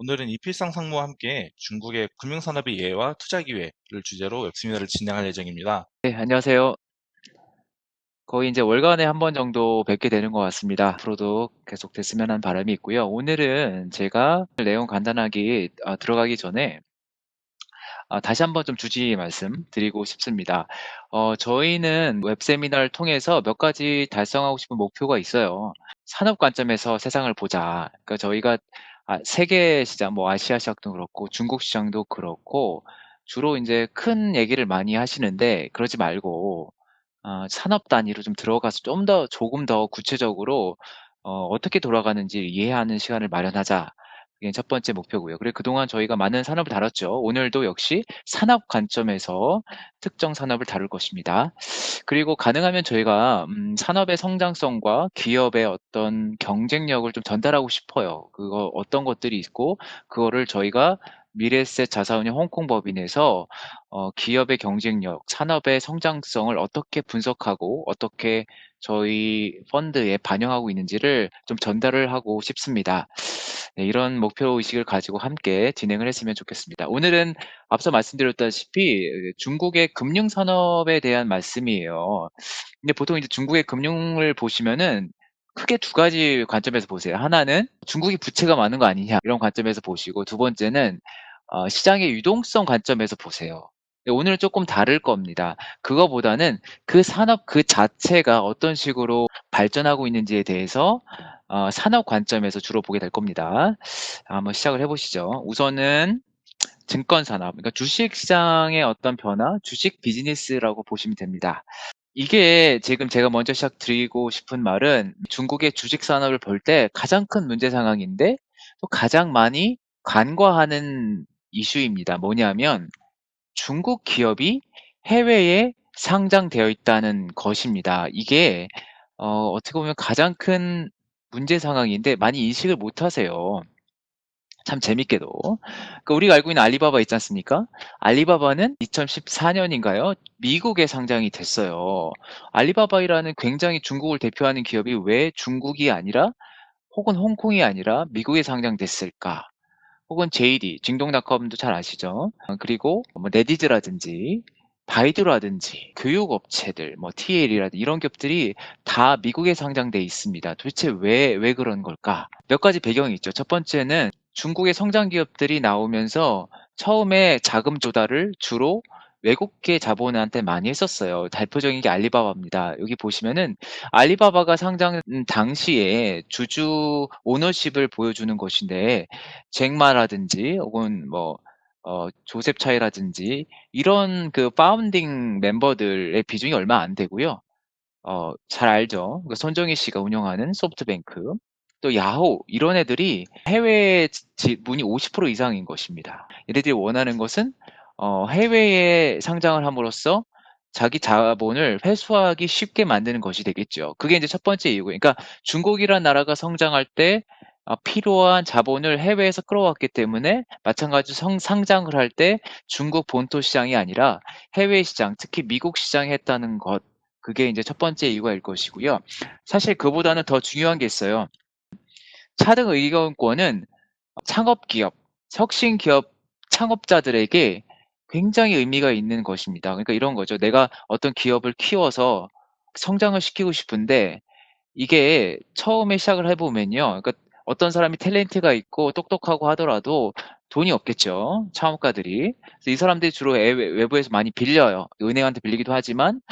오늘은 이필상 상무와 함께 중국의 금융산업의 예와 투자 기회를 주제로 웹세미나를 진행할 예정입니다. 네, 안녕하세요. 거의 이제 월간에 한 번 정도 뵙게 되는 것 같습니다. 앞으로도 계속 됐으면 하는 바람이 있고요. 오늘은 제가 내용 간단하게 들어가기 전에 다시 한번 좀 주지 말씀 드리고 싶습니다. 저희는 웹세미나를 통해서 몇 가지 달성하고 싶은 목표가 있어요. 산업 관점에서 세상을 보자. 그러니까 저희가 세계 시장, 뭐 아시아 시장도 그렇고 중국 시장도 그렇고 주로 이제 큰 얘기를 많이 하시는데 그러지 말고 산업 단위로 좀 들어가서 조금 더 구체적으로 어떻게 돌아가는지 이해하는 시간을 마련하자. 그게 첫 번째 목표고요. 그리고 그동안 저희가 많은 산업을 다뤘죠. 오늘도 역시 산업 관점에서 특정 산업을 다룰 것입니다. 그리고 가능하면 저희가 산업의 성장성과 기업의 어떤 경쟁력을 좀 전달하고 싶어요. 그거 어떤 것들이 있고 그거를 저희가 미래에셋 자산운용 홍콩법인에서 기업의 경쟁력, 산업의 성장성을 어떻게 분석하고 어떻게 저희 펀드에 반영하고 있는지를 좀 전달을 하고 싶습니다. 네, 이런 목표 의식을 가지고 함께 진행을 했으면 좋겠습니다. 오늘은 앞서 말씀드렸다시피 중국의 금융 산업에 대한 말씀이에요. 근데 보통 이제 중국의 금융을 보시면은 크게 두 가지 관점에서 보세요. 하나는 중국이 부채가 많은 거 아니냐 이런 관점에서 보시고 두 번째는 시장의 유동성 관점에서 보세요. 근데 오늘은 조금 다를 겁니다. 그거보다는 그 산업 그 자체가 어떤 식으로 발전하고 있는지에 대해서 산업 관점에서 주로 보게 될 겁니다. 한번 시작을 해보시죠. 우선은 증권 산업, 그러니까 주식 시장의 어떤 변화, 주식 비즈니스라고 보시면 됩니다. 이게 지금 제가 먼저 시작드리고 싶은 말은 중국의 주식 산업을 볼 때 가장 큰 문제 상황인데 또 가장 많이 간과하는 이슈입니다. 뭐냐면 중국 기업이 해외에 상장되어 있다는 것입니다. 이게 어떻게 보면 가장 큰 문제 상황인데 많이 인식을 못 하세요. 참 재밌게도. 그 우리가 알고 있는 알리바바 있지 않습니까? 알리바바는 2014년인가요? 미국에 상장이 됐어요. 알리바바이라는 굉장히 중국을 대표하는 기업이 왜 중국이 아니라 혹은 홍콩이 아니라 미국에 상장됐을까? 혹은 JD, 징동닷컴도 잘 아시죠? 그리고 뭐 네디즈라든지 바이두라든지 교육업체들, 뭐 TL이라든지 이런 기업들이 다 미국에 상장돼 있습니다. 도대체 왜 그런 걸까? 몇 가지 배경이 있죠. 첫 번째는 중국의 성장 기업들이 나오면서 처음에 자금 조달을 주로 외국계 자본한테 많이 했었어요. 대표적인 게 알리바바입니다. 여기 보시면은 알리바바가 상장 당시에 주주 오너십을 보여주는 것인데 잭마라든지 혹은 뭐 조셉 차이라든지 이런 그 파운딩 멤버들의 비중이 얼마 안 되고요. 잘 알죠. 그 손정희 씨가 운영하는 소프트뱅크, 또 야후 이런 애들이 해외 지분이 50% 이상인 것입니다. 얘네들이 원하는 것은 해외에 상장을 함으로써 자기 자본을 회수하기 쉽게 만드는 것이 되겠죠. 그게 이제 첫 번째 이유고요. 그러니까 중국이란 나라가 성장할 때 필요한 자본을 해외에서 끌어왔기 때문에 마찬가지로 상장을 할 때 중국 본토 시장이 아니라 해외 시장, 특히 미국 시장에 했다는 것. 그게 이제 첫 번째 이유가일 것이고요. 사실 그보다는 더 중요한 게 있어요. 차등 의견권은 창업 기업, 혁신 기업 창업자들에게 굉장히 의미가 있는 것입니다. 그러니까 이런 거죠. 내가 어떤 기업을 키워서 성장을 시키고 싶은데 이게 처음에 시작을 해 보면요. 그러니까 어떤 사람이 탤런트가 있고 똑똑하고 하더라도 돈이 없겠죠, 창업가들이. 그래서 이 사람들이 주로 외부에서 많이 빌려요. 은행한테 빌리기도 하지만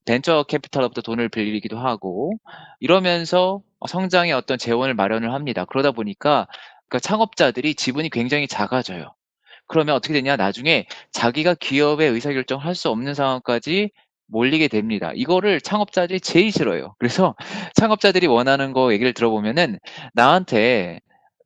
벤처 캐피탈로부터 돈을 빌리기도 하고 이러면서 성장의 어떤 재원을 마련을 합니다. 그러다 보니까 그러니까 창업자들이 지분이 굉장히 작아져요. 그러면 어떻게 되냐? 나중에 자기가 기업의 의사결정을 할 수 없는 상황까지 몰리게 됩니다. 이거를 창업자들이 제일 싫어해요. 그래서 창업자들이 원하는 거 얘기를 들어보면은 나한테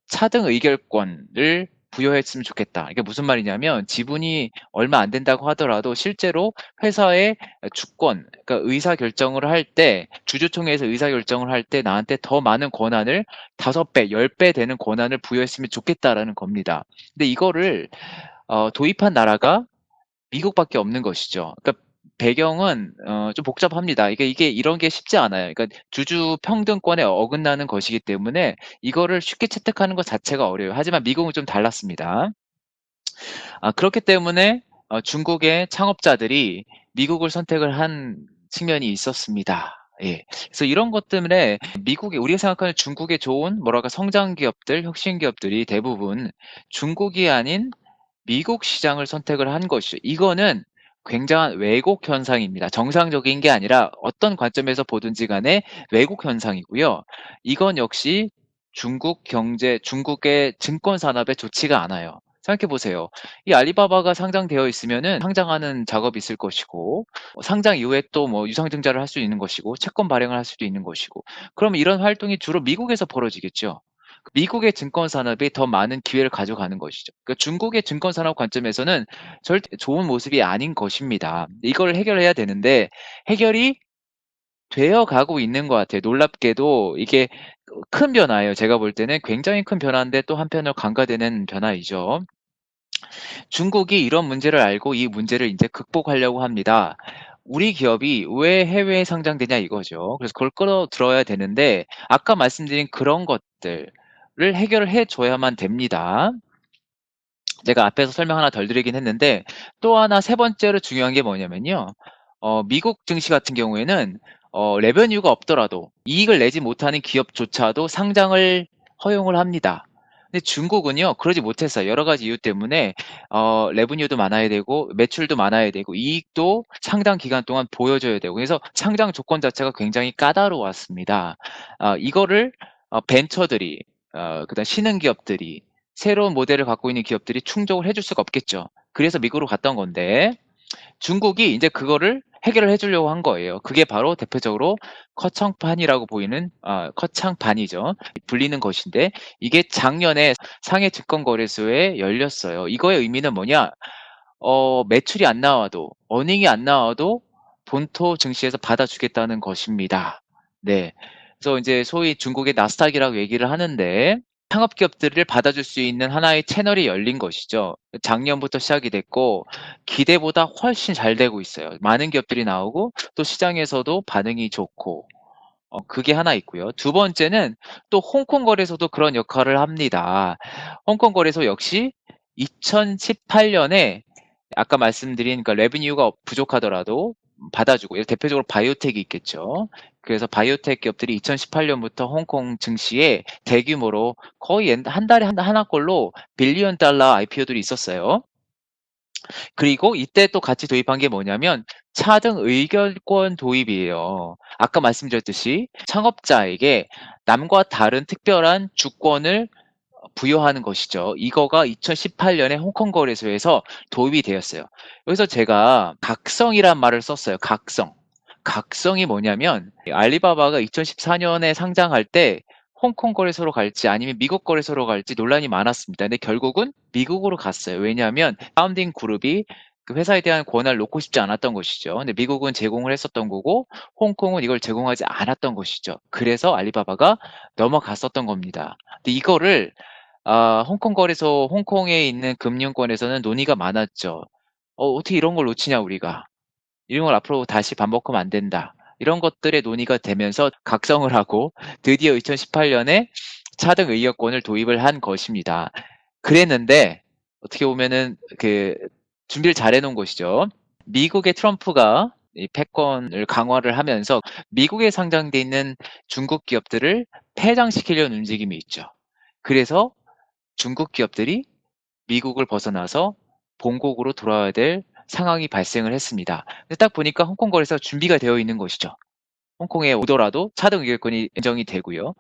차등 의결권을 부여했으면 좋겠다. 이게 무슨 말이냐면 지분이 얼마 안 된다고 하더라도 실제로 회사의 주권, 그러니까 의사결정을 할 때 주주총회에서 의사결정을 할 때 나한테 더 많은 권한을 5배, 10배 되는 권한을 부여했으면 좋겠다라는 겁니다. 근데 이거를 도입한 나라가 미국밖에 없는 것이죠. 그러니까 배경은 좀 복잡합니다. 이게 이런 게 쉽지 않아요. 그러니까 주주 평등권에 어긋나는 것이기 때문에 이거를 쉽게 채택하는 것 자체가 어려워요. 하지만 미국은 좀 달랐습니다. 그렇기 때문에 중국의 창업자들이 미국을 선택을 한 측면이 있었습니다. 예. 그래서 이런 것 때문에 미국이 우리가 생각하는 중국의 좋은 뭐랄까 성장 기업들, 혁신 기업들이 대부분 중국이 아닌 미국 시장을 선택을 한 것이죠. 이거는 굉장한 왜곡 현상입니다. 정상적인 게 아니라 어떤 관점에서 보든지 간에 왜곡 현상이고요. 이건 역시 중국 경제, 중국의 증권 산업에 좋지가 않아요. 생각해 보세요. 이 알리바바가 상장되어 있으면은 상장하는 작업이 있을 것이고, 상장 이후에 또 뭐 유상증자를 할 수 있는 것이고, 채권 발행을 할 수도 있는 것이고, 그러면 이런 활동이 주로 미국에서 벌어지겠죠. 미국의 증권 산업이 더 많은 기회를 가져가는 것이죠. 그러니까 중국의 증권 산업 관점에서는 절대 좋은 모습이 아닌 것입니다. 이걸 해결해야 되는데 해결이 되어 가고 있는 것 같아요. 놀랍게도 이게 큰 변화예요. 제가 볼 때는 굉장히 큰 변화인데 또 한편으로 간과되는 변화이죠. 중국이 이런 문제를 알고 이 문제를 이제 극복하려고 합니다. 우리 기업이 왜 해외에 상장되냐 이거죠. 그래서 그걸 끌어들어야 되는데 아까 말씀드린 그런 것들을 해결을 해 줘야만 됩니다. 제가 앞에서 설명 하나 덜 드리긴 했는데 또 하나 세 번째로 중요한 게 뭐냐면요. 미국 증시 같은 경우에는 레베뉴가 없더라도 이익을 내지 못하는 기업조차도 상장을 허용을 합니다. 근데 중국은요 그러지 못했어요. 여러 가지 이유 때문에 레베뉴도 많아야 되고 매출도 많아야 되고 이익도 상당 기간 동안 보여줘야 되고 그래서 상장 조건 자체가 굉장히 까다로웠습니다. 이거를 벤처들이 그다음 신흥 기업들이 새로운 모델을 갖고 있는 기업들이 충족을 해줄 수가 없겠죠. 그래서 미국으로 갔던 건데 중국이 이제 그거를 해결을 해 주려고 한 거예요. 그게 바로 대표적으로 커청판이라고 보이는 커창반이죠. 불리는 것인데 이게 작년에 상해 증권거래소에 열렸어요. 이거의 의미는 뭐냐? 매출이 안 나와도 어닝이 안 나와도 본토 증시에서 받아주겠다는 것입니다. 네. 그래서 이제 소위 중국의 나스닥이라고 얘기를 하는데 창업 기업들을 받아줄 수 있는 하나의 채널이 열린 것이죠. 작년부터 시작이 됐고 기대보다 훨씬 잘 되고 있어요. 많은 기업들이 나오고 또 시장에서도 반응이 좋고 그게 하나 있고요. 두 번째는 또 홍콩 거래소도 그런 역할을 합니다. 홍콩 거래소 역시 2018년에 아까 말씀드린 그러니까 레베뉴가 부족하더라도 받아주고 대표적으로 바이오텍이 있겠죠. 그래서 바이오텍 기업들이 2018년부터 홍콩 증시에 대규모로 거의 한 달에 하나꼴로 빌리언 달러 IPO들이 있었어요. 그리고 이때 또 같이 도입한 게 뭐냐면 차등 의결권 도입이에요. 아까 말씀드렸듯이 창업자에게 남과 다른 특별한 주권을 부여하는 것이죠. 이거가 2018년에 홍콩 거래소에서 도입이 되었어요. 여기서 제가 각성이란 말을 썼어요. 각성. 각성이 뭐냐면 알리바바가 2014년에 상장할 때 홍콩 거래소로 갈지 아니면 미국 거래소로 갈지 논란이 많았습니다. 근데 결국은 미국으로 갔어요. 왜냐하면 파운딩 그룹이 그 회사에 대한 권한을 놓고 싶지 않았던 것이죠. 근데 미국은 제공을 했었던 거고 홍콩은 이걸 제공하지 않았던 것이죠. 그래서 알리바바가 넘어갔었던 겁니다. 근데 이거를 홍콩 거래소 홍콩에 있는 금융권에서는 논의가 많았죠. 어떻게 이런 걸 놓치냐 우리가. 이런 걸 앞으로 다시 반복하면 안 된다. 이런 것들의 논의가 되면서 각성을 하고 드디어 2018년에 차등 의결권을 도입을 한 것입니다. 그랬는데 어떻게 보면은 그 준비를 잘해 놓은 것이죠. 미국의 트럼프가 이 패권을 강화를 하면서 미국에 상장돼 있는 중국 기업들을 폐장시키려는 움직임이 있죠. 그래서 중국 기업들이 미국을 벗어나서 본국으로 돌아와야 될 상황이 발생을 했습니다. 근데 딱 보니까 홍콩 거래소가 준비가 되어 있는 것이죠. 홍콩에 오더라도 차등 의결권이 인정이 되고요.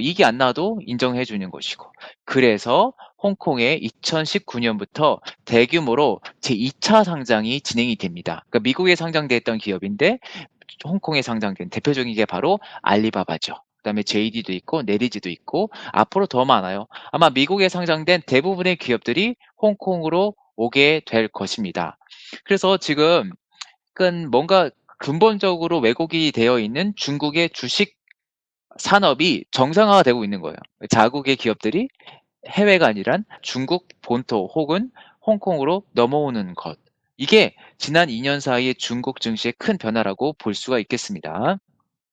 이익이 안 나도 인정해 주는 것이고. 그래서 홍콩에 2019년부터 대규모로 제2차 상장이 진행이 됩니다. 그러니까 미국에 상장돼 있던 기업인데 홍콩에 상장된 대표적인 게 바로 알리바바죠. 그다음에 JD도 있고 네리지도 있고 앞으로 더 많아요. 아마 미국에 상장된 대부분의 기업들이 홍콩으로 오게 될 것입니다. 그래서 지금 뭔가 근본적으로 왜곡이 되어 있는 중국의 주식 산업이 정상화가 되고 있는 거예요. 자국의 기업들이 해외가 아니란 중국 본토 혹은 홍콩으로 넘어오는 것. 이게 지난 2년 사이의 중국 증시의 큰 변화라고 볼 수가 있겠습니다.